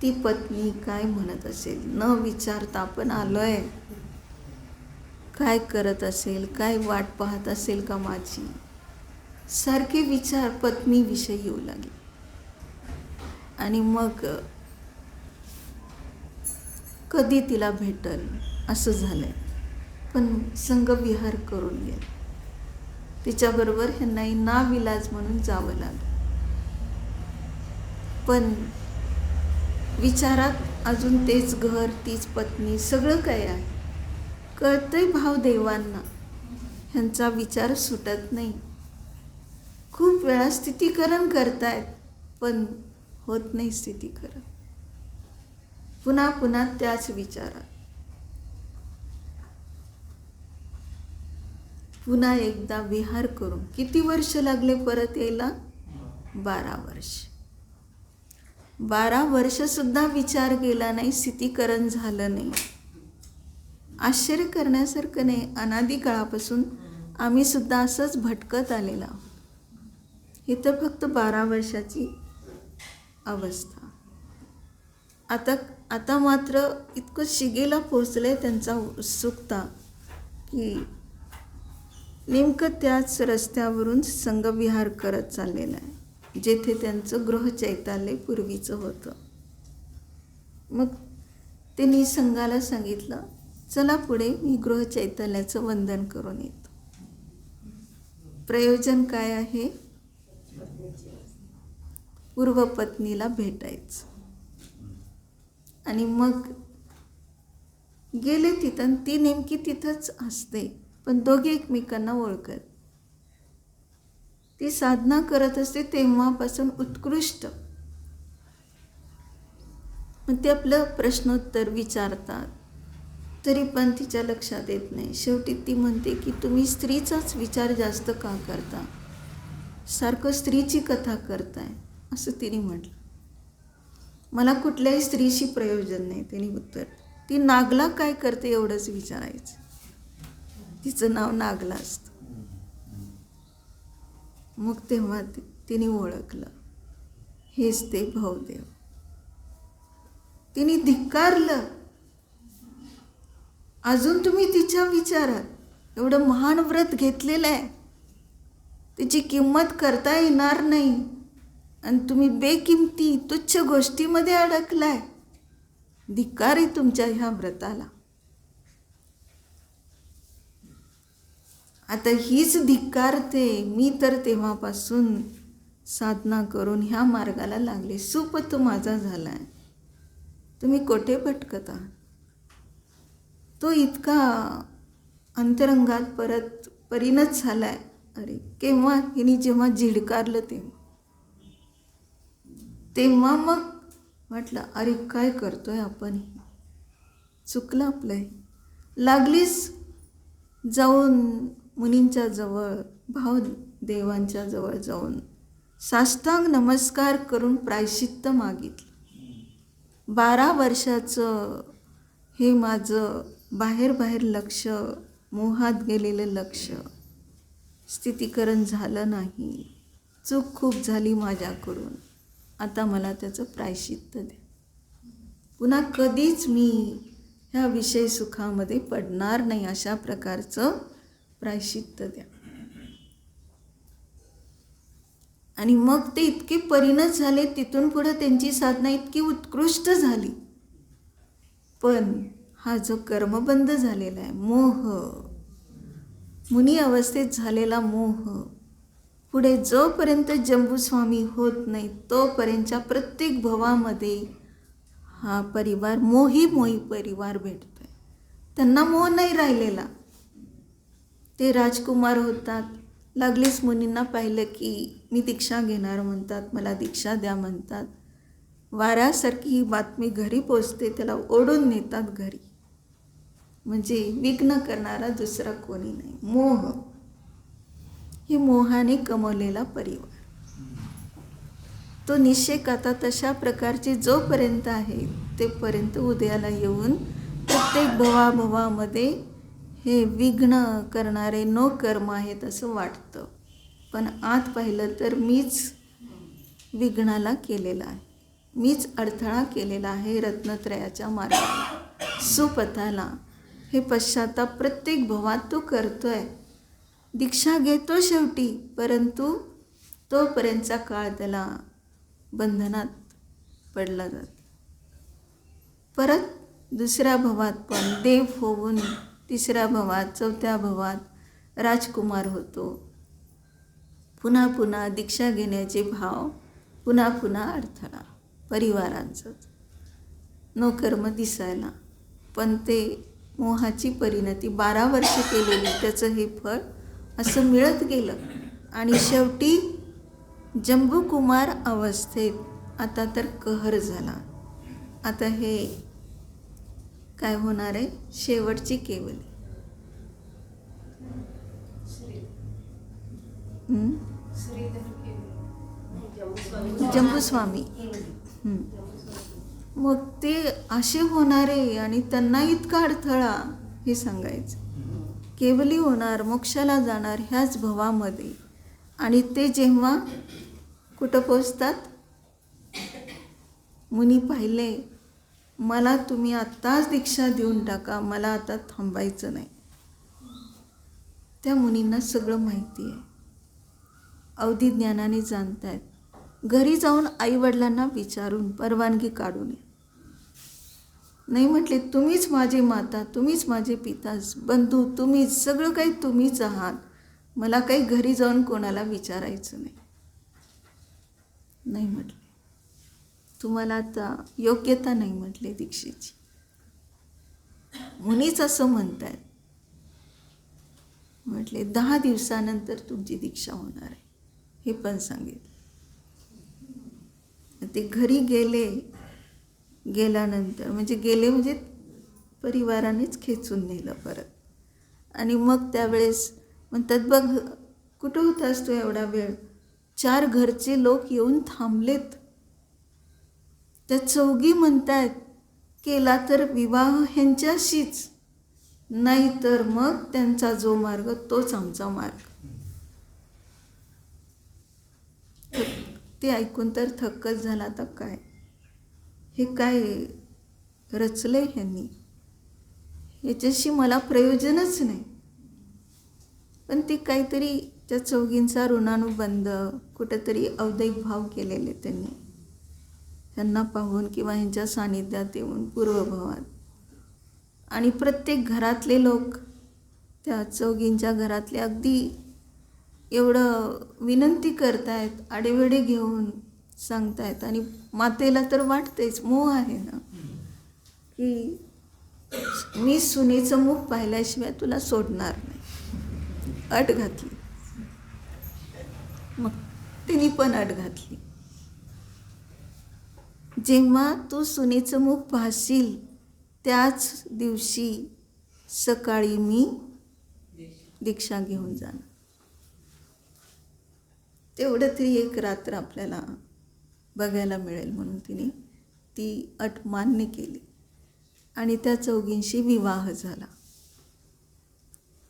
ती पत्नी काय म्हणत असेल न विचारता आपण आलोय, काय करत असेल, काय वाट पाहत असेल का माझी, सारखे विचार पत्नीविषयी येऊ लागले. आणि मग कधी तिला भेटल असं झालंय. पण संगविहार करून गेले. तिच्याबरोबर ह्यांनाही नाविलाज म्हणून जावं लागलं. पण विचारात अजून तेच घर, तीच पत्नी, सगळं काय आहे. कळतंय भावदेवांना, ह्यांचा विचार सुटत नाही. खूप वेळा स्थितीकरण करतायत पण होत नाही स्थितीकरण. पुन्हा पुन्हा त्याच विचारात. पुन्हा एकदा विहार करून किती वर्ष लागले परत यायला? 12 वर्ष. 12 वर्षसुद्धा विचार केला नाही, स्थितीकरण झालं नाही. आश्चर्य करण्यासारखं नाही, अनादी काळापासून आम्ही सुद्धा असंच भटकत आलेलो आहोत. ही तर फक्त 12 वर्षाची अवस्था. आता मात्र इतकं शिगेला पोचले त्यांचा उत्सुकता की नेमकं त्याच रस्त्यावरून संगविहार करत चाललेला आहे जेथे त्यांचं गृहचैतालय पूर्वीचं होतं. मग त्यांनी संघाला सांगितलं, चला पुढे, मी गृहचैतल्याचं वंदन करून येतो. प्रयोजन काय आहे? पूर्वपत्नीला भेटायचं. आणि मग गेले तिथं. ती नेमकी तिथंच असते पण दोघे एकमेकांना ओळखत. ती साधना करत असते तेव्हापासून उत्कृष्ट. मग ते आपलं प्रश्नोत्तर विचारतात तरी पण तिच्या लक्षात येत नाही. शेवटी ती म्हणते की तुम्ही स्त्रीचाच विचार जास्त का करता, सारखं स्त्रीची कथा करताय, असं तिने म्हटलं. मला कुठल्याही स्त्रीशी प्रयोजन नाही, तिने उत्तर. ती नागला काय करते एवढंच विचारायचं. तिचं नाव नागला असतं. मग तेव्हा तिने ओळखलं, हेच ते भावदेव. तिने धिक्कारलं. अजून तुम्ही तिच्या विचारात एवढं महान व्रत घेतलेलं आहे, तिची किंमत करता येणार नाही, आणि तुम्ही बेकिमती तुच्छ गोष्टीमध्ये अडकलाय. धिक्कार आहे तुमच्या ह्या व्रताला. आता हीच धिक्कारते. मी तर तेव्हापासून साधना करून ह्या मार्गाला लागले. सुपथ माझा झाला आहे. तुम्ही कोठे भटकत आहात? तो इतका अंतरंगात परत परिणत झाला आहे. अरे केव्हा हिने जेव्हा झिडकारलं तेव्हा मग म्हटलं अरे काय करतोय आपण, चुकलं आपलं आहे. लागलीच जाऊन मुनींच्या जवळ, भावदेवांच्या जवळ जाऊन साष्टांग नमस्कार करून प्रायश्चित्त मागितलं. 12 वर्षाचं हे माझं बाहेर लक्ष, मोहात गेलेलं लक्ष स्थितीकरण झालं नाही. चूक खूप झाली माझ्याकडून. आता मला त्याचं प्रायश्चित्त द्या. पुन्हा कधीच मी ह्या विषय सुखामध्ये पडणार नाही, अशा प्रकारचं प्रायश्चित्त द्या. आणि मग ते इतके परिणत झाले. तिथून पुढं त्यांची साधना इतकी उत्कृष्ट झाली. पण हा जो कर्मबंध झालेला आहे, मोह, मुनी अवस्थेत झालेला मोह, पुढे जोपर्यंत जंबूस्वामी होत नाही तोपर्यंतच्या प्रत्येक भवामध्ये हा परिवार मोही परिवार भेटतोय. त्यांना मोह नाही राहिलेला. ते राजकुमार होतात. लागलीच मुनींना पाहिलं की मी दीक्षा घेणार म्हणतात, मला दीक्षा द्या म्हणतात. वाऱ्यासारखी ही बातमी घरी पोचते. त्याला ओढून नेतात घरी. म्हणजे विघ्न करणारा दुसरा कोणी नाही. मोह, हे मोहाने कमवलेला परिवार. तो निश्चय आता तशा प्रकारचे जोपर्यंत आहे तेपर्यंत उदयाला येऊन प्रत्येक भवामध्ये हे विघ्न करणारे नो कर्म आहेत असं वाटतं. पण आत पाहिलं तर मीच विघ्नाला केलेला आहे. मीच अडथळा केलेला आहे रत्नत्रयाच्या मार्गाला, सुपथाला. हे पश्चाताप प्रत्येक भवात तो करतोय. दीक्षा घेतो शेवटी, परंतु तोपर्यंतचा काळ त्याला बंधनात पडला जातो. परत दुसऱ्या भवात पण देव होऊन, तिसऱ्या भवात, चौथ्या भवात राजकुमार होतो. पुन्हा दीक्षा घेण्याचे भाव, पुन्हा अडथळा परिवारांचंच, नो कर्म दिसायला. पण ते मोहाची परिणती 12 वर्ष केलेली, त्याचं हे फळ असं मिळत गेलं. आणि शेवटी जंबूकुमार अवस्थेत आता तर कहर झाला. आता हे काय होणार आहे, शेवटची केवली. जंबूस्वामी. मग ते असे होणारे आणि त्यांना इतका अडथळा, हे सांगायचं. केवली होणार, मोक्षाला जाणार ह्याच भवामध्ये. आणि ते जेव्हा कुठं पोचतात, मुनी पाहिले, मला तुम्ही आत्ताच दीक्षा देऊन टाका, मला आता थांबायचं नाही. त्या मुनींना सगळं माहिती आहे, अवधी ज्ञानाने जाणतायत. घरी जाऊन आईवडिलांना विचारून परवानगी काढून ये. नाही म्हटले, तुम्हीच माझी माता, तुम्हीच माझे पिता, बंधू, तुम्हीच, सगळं काही तुम्हीच आहात. मला काही घरी जाऊन कोणाला विचारायचं नाही. नाही म्हटले, तुम्हाला आता योग्यता नाही म्हटले दीक्षेची. मुनीच असं म्हणतायत. म्हटले 10 दिवसानंतर तुमची दीक्षा होणार आहे, हे पण सांगितलं. ते घरी गेल्यानंतर म्हणजे परिवारानेच खेचून नेलं परत. आणि मग त्यावेळेस म्हणतात, बघ कुठं होतास तू एवढा वेळ? 4 घरचे लोक येऊन थांबलेत. त्या चौघी म्हणतायत, केला तर विवाह ह्यांच्याशीच, नाही तर मग त्यांचा जो मार्ग तोच आमचा मार्ग. ते ऐकून तर थक्कच झाला. आता काय, हे काय रचलंय ह्यांनी, याच्याशी मला प्रयोजनच नाही. पण ते काहीतरी त्या चौघींचा ऋणानुबंध, कुठंतरी अवदैक भाव केलेले त्यांनी. ह्यांना पाहून किंवा ह्यांच्या सानिध्यात येऊन पूर्वभावात. आणि प्रत्येक घरातले लोक त्या चौघींच्या घरातले अगदी एवढं विनंती करतायत, आडेवेडे घेऊन सांगतायत. आणि मातेला तर वाटतेच, मोह आहे ना, की मी सुनेचं मुख पाहिल्याशिवाय तुला सोडणार नाही. अट घातली. मग तिने पण अट घातली, जेव्हा तू सुनेचं मुख पाहशील त्याच दिवशी सकाळी मी दीक्षा घेऊन जाणार. तेवढं तरी एक रात्र आपल्याला बघायला मिळेल म्हणून तिने ती अट मान्य केली आणि त्या चौघींशी विवाह झाला.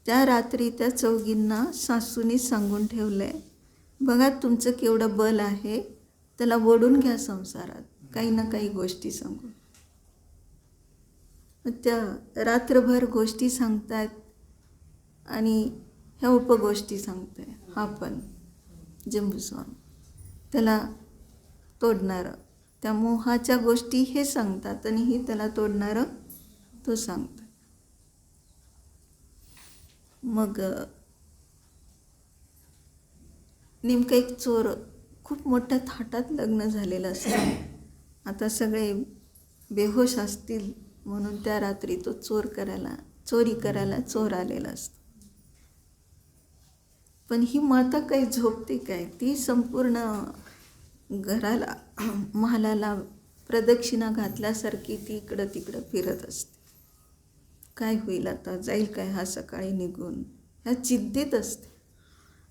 त्या रात्री त्या चौघींना सासूने सांगून ठेवलं आहे, बघा तुमचं केवढं बल आहे, त्याला ओढून घ्या संसारात, काही ना काही गोष्टी सांगून. त्या रात्रभर गोष्टी सांगतायत आणि ह्या उपगोष्टी सांगताय. हा पण जंबूस्वामी त्याला तोडणारं, त्या मोहाच्या गोष्टी हे सांगतात आणि ही त्याला तोडणारं तो सांगतात. मग नेमकं एक चोर, खूप मोठ्या थाटात लग्न झालेलं असतं, आता सगळे बेहोश असतील म्हणून त्या रात्री तो चोरी करायला चोर आलेला असतो. पण ही माता काही झोपते काय, ती संपूर्ण घराला महालाला प्रदक्षिणा घातल्यासारखी ती इकडं तिकडं फिरत असते. काय होईल आता, जाईल काय हा सकाळी निघून, ह्या चिंतेत असते.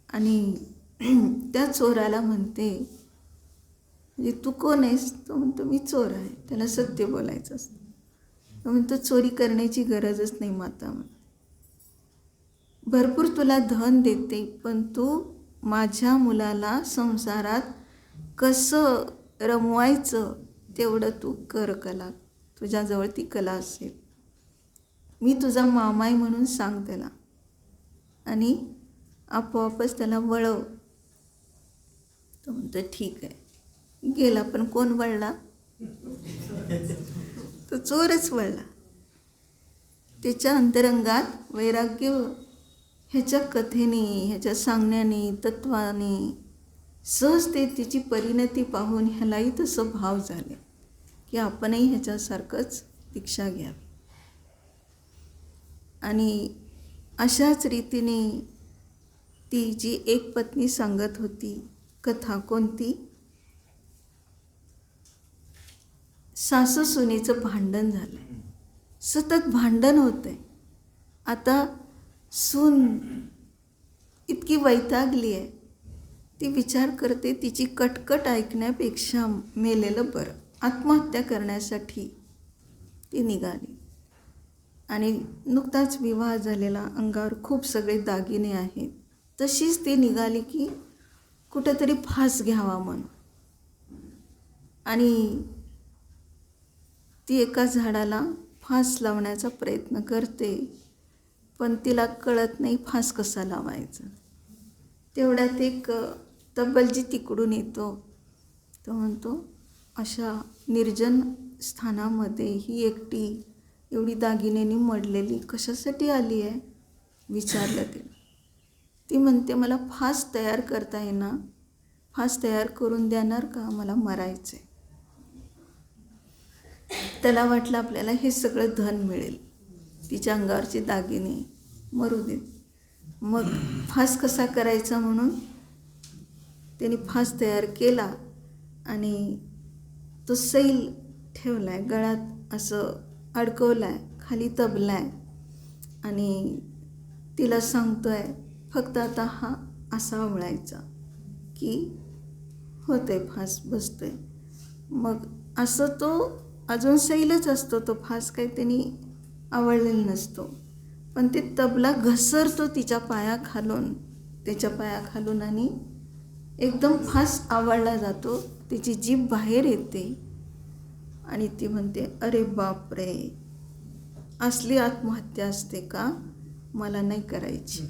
आणि त्या चोराला म्हणते, म्हणजे तू कोण आहेस? तो म्हणतो मी चोर आहे. त्याला सत्य बोलायचं असतं. तो म्हणतो चोरी करण्याची गरजच नाही माता, भरपूर तुला धन देते, पण तू माझ्या मुलाला संसारात कसं रमवायचं तेवढं तू कर कला, तुझ्याजवळ ती कला असेल, मी तुझा मामा आहे म्हणून सांग त्याला आणि आपोआपच त्याला वळव. तो म्हणतो ठीक आहे. गेला, पण कोण वळला? तो चोरच वळला. त्याच्या अंतरंगात वैराग्य ह्याच्या कथेने, ह्याच्या सांगण्याने, तत्वाने सहज ते तिची परिणती पाहून ह्यालाही तसं भाव झाले की आपणही ह्याच्यासारखंच दीक्षा घ्यावी. आणि अशाच रीतीने ती जी एक पत्नी सांगत होती कथा, कोणती? सासू सुनेचं भांडण झालं, सतत भांडण होतं आहे. आता सून इतकी वैतागली आहे, ती विचार करते तिची कटकट ऐकण्यापेक्षा मेलेलं बरं. आत्महत्या करण्यासाठी ती निघाली. आणि नुकताच विवाह झालेला, अंगावर खूप सगळे दागिने आहेत, तशीच ती निघाली की कुठेतरी फास घ्यावा म्हणून. आणि ती एका झाडाला फास लावण्याचा प्रयत्न करते, पण तिला कळत नाही फास कसा लावायचा. तेवढ्यात एक तब्बलजी तिकडून येतो. तो म्हणतो, अशा निर्जन स्थानामध्ये ही एकटी एवढी दागिन्यांनी मडलेली कशासाठी आली आहे? विचारलं तिला. ती म्हणते, मला फास तयार करता येईना, फास तयार करून देणार का? मला मरायचं आहे. त्याला वाटलं आपल्याला हे सगळं धन मिळेल, तिच्या अंगावरचे दागिने मरू देत. मग फास कसा करायचा म्हणून त्याने फास तयार केला आणि तो सैल ठेवला आहे, गळ्यात असं अडकवला आहे, खाली तबला आहे आणि तिला सांगतो आहे फक्त आता हा असा आवळायचा की होतं आहे, फास बसतो आहे. मग असं तो अजून सैलच असतो, तो फास काही त्यांनी आवळलेला नसतो, पण ते तबला घसरतो तिच्या पायाखालून, त्याच्या पायाखालून आणि एकदम फास आवळला जातो. तिची जीभ बाहेर येते आणि ती म्हणते, अरे बापरे, असली आत्महत्या असते का? मला नाही करायची.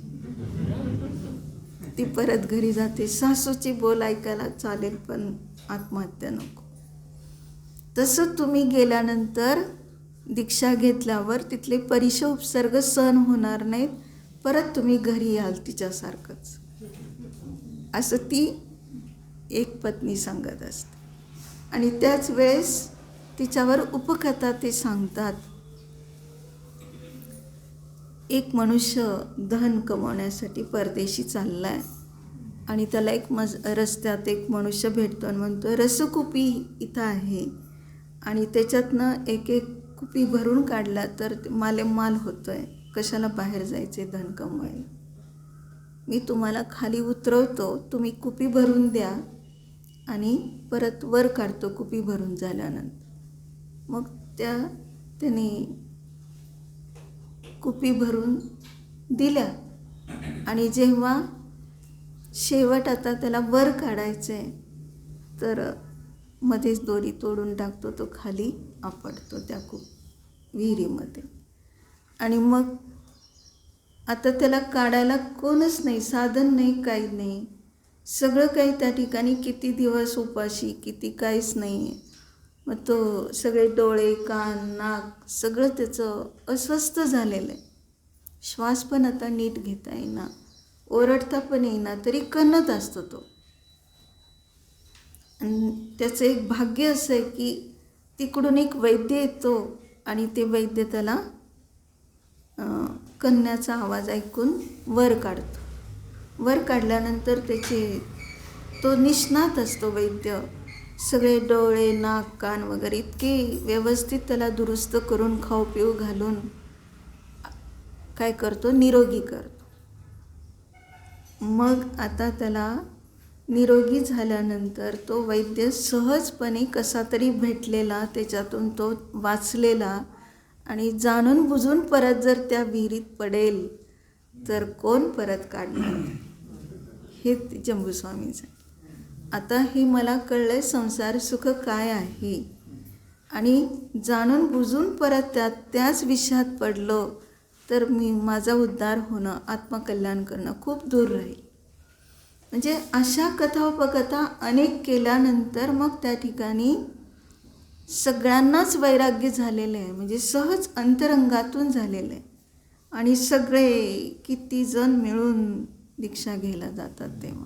ती परत घरी जाते. सासूची बोल ऐकायला चालेल पण आत्महत्या नको. तसं तुम्ही गेल्यानंतर दीक्षा घेतल्यावर तिथले परिश उपसर्ग सहन होणार नाहीत, परत तुम्ही घरी याल तिच्यासारखंच, असं ती एक पत्नी सांगत असते. आणि त्याच वेळेस तिच्यावर उपकथा ते सांगतात. एक मनुष्य धन कमवण्यासाठी परदेशी चालला आहे आणि त्याला एक रस्त्यात एक मनुष्य भेटतो आणि म्हणतो, रसकुपी इथं आहे आणि त्याच्यातनं एक एक कुपी भरून काढला तर माल होतो आहे, कशाला बाहेर जायचे धन कमवायला, मी तुम्हाला खाली उतरवतो, तुम्ही कुपी भरून द्या आणि परत वर काढतो कुपी भरून झाल्यानंतर. मग त्याने कुपी भरून दिल्या आणि जेव्हा शेवट आता त्याला वर काढायचं आहे तर मध्येच दोरी तोडून टाकतो, तो खाली आपटतो त्या विहिरीमध्ये. आणि मग आता त्याला काढायला कोणच नाही, साधन नाही, काही नाही, सगळं काही त्या ठिकाणी, किती दिवस उपाशी, किती काहीच नाही आहे. मग तो सगळे डोळे, कान, नाक सगळं त्याचं अस्वस्थ झालेलं आहे. श्वास पण आता नीट घेता येईना, ओरडता पण येईना, तरी कणत असतो तो. आणि त्याचं एक भाग्य असं आहे की तिकडून एक वैद्य येतो आणि ते वैद्य त्याला कण्याचा आवाज ऐकून वर काढतो. वर काढल्यानंतर तो निष्णात असतो वैद्य, सगळे डोळे, नाक, कान वगैरे इतके व्यवस्थित त्याला दुरुस्त करून खाऊ पिऊ घालून काय करतो, निरोगी करतो. मग आता त्याला निरोगी झाल्यानंतर तो वैद्य सहजपणे कसा तरी भेटलेला, त्याच्यातून तो वाचलेला आणि जाणून बुजून परत जर त्या विहिरीत पडेल तर कोण परत काढणार, हे जंबूस्वामींचं. आता हे मला कळलंय संसार सुख काय आहे आणि जाणून बुजून परत त्याच विषयात पडलो तर माझा उद्धार होणं, आत्मकल्याण करणं खूप दूर राहील. म्हणजे अशा कथोपकथा अनेक केल्यानंतर मग त्या ठिकाणी सगळ्यांनाच वैराग्य झालेलं आहे, म्हणजे सहज अंतरंगातून झालेलं आहे. आणि सगळे किती जण मिळून दीक्षा घ्यायला जातात. तेव्हा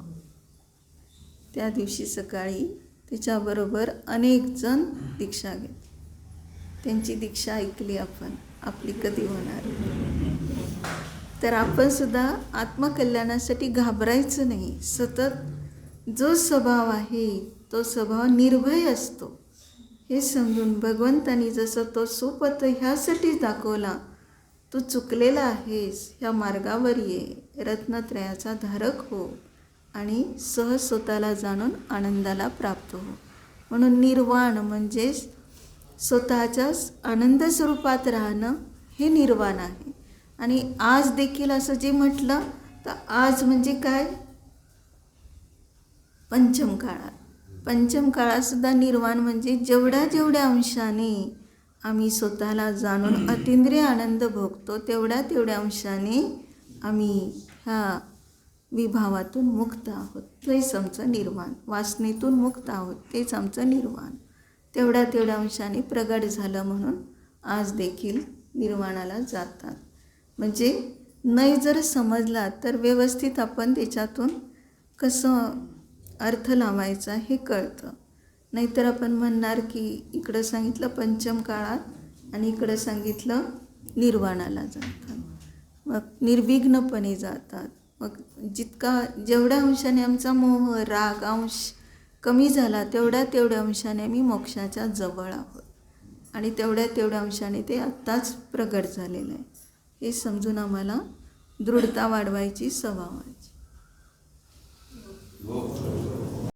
त्या दिवशी सकाळी त्याच्याबरोबर अनेक जण दीक्षा घेत. त्यांची दीक्षा ऐकली आपण, आपली कधी होणार. तर आपण सुद्धा आत्मकल्याणासाठी घाबरायचं नाही. सतत जो स्वभाव आहे तो स्वभाव निर्भय असतो हे समजून भगवंतानी जसं तो सुपथ ह्यासाठीच दाखवला, तू चुकलेला आहेस, ह्या मार्गावर ये, रत्नत्रयाचा धारक हो आणि सहज स्वतःला जाणून आनंदाला प्राप्त हो. म्हणून निर्वाण म्हणजे स्वतःच्याच आनंद स्वरूपात राहणं हे निर्वाण आहे. आणि आज देखील असं जे म्हटलं तर आज म्हणजे काय, पंचम काळात. पंचम काळातसुद्धा निर्वाण म्हणजे जेवढ्या अंशाने आम्ही स्वतःला जाणून अतिंद्रिय आनंद भोगतो तेवढ्या अंशाने आम्ही ह्या विभावातून मुक्त आहोत, तेच आमचं निर्वाण. वासनेतून मुक्त आहोत, तेच आमचं निर्वाण. तेवढ्या अंशाने प्रगट झालं म्हणून आज देखील निर्वाणाला जातात. म्हणजे नाही जर समजला तर व्यवस्थित आपण त्याच्यातून कसं अर्थ लावायचा हे कळतं. नाहीतर आपण म्हणणार की इकडं सांगितलं पंचम काळात आणि इकडं सांगितलं निर्वाणाला जातात, मग निर्विघ्नपणे जातात. मग जेवढ्या अंशाने आमचा मोह, राग अंश कमी झाला तेवढ्या अंशाने आम्ही मोक्षाच्या जवळ आहोत आणि तेवढ्या अंशाने ते आत्ताच प्रगट झालेलं आहे. हे समजून आम्हाला दृढता वाढवायची, स्वभावाची.